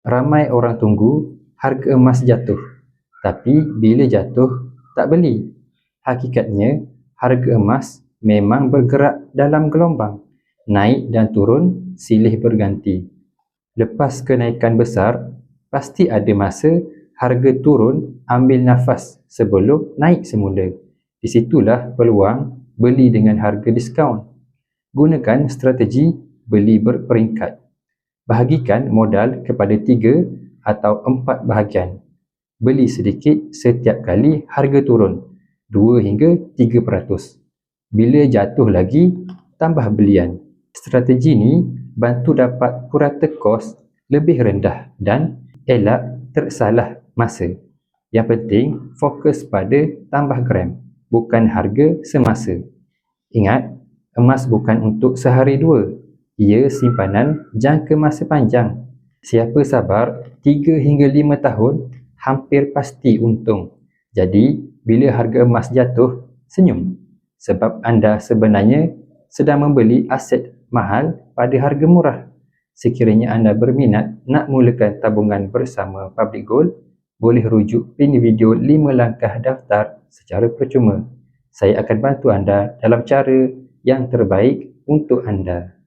Ramai orang tunggu harga emas jatuh, tapi bila jatuh tak beli. Hakikatnya, harga emas memang bergerak dalam gelombang, naik dan turun silih berganti. Lepas kenaikan besar, pasti ada masa harga turun ambil nafas sebelum naik semula. Di situlah peluang beli dengan harga diskaun. Gunakan strategi beli berperingkat. Bahagikan modal kepada 3 atau 4 bahagian. Beli sedikit setiap kali harga turun, 2 hingga 3%. Bila jatuh lagi, tambah belian. Strategi ni bantu dapat purata kos lebih rendah dan elak tersalah masa. Yang penting, fokus pada tambah gram, bukan harga semasa. Ingat, emas bukan untuk sehari dua. Ia simpanan jangka masa panjang. Siapa sabar 3 hingga 5 tahun, hampir pasti untung. Jadi, bila harga emas jatuh, senyum. Sebab anda sebenarnya sedang membeli aset mahal pada harga murah. Sekiranya anda berminat nak mulakan tabungan bersama Public Gold, boleh rujuk pin video 5 langkah daftar secara percuma. Saya akan bantu anda dalam cara yang terbaik untuk anda.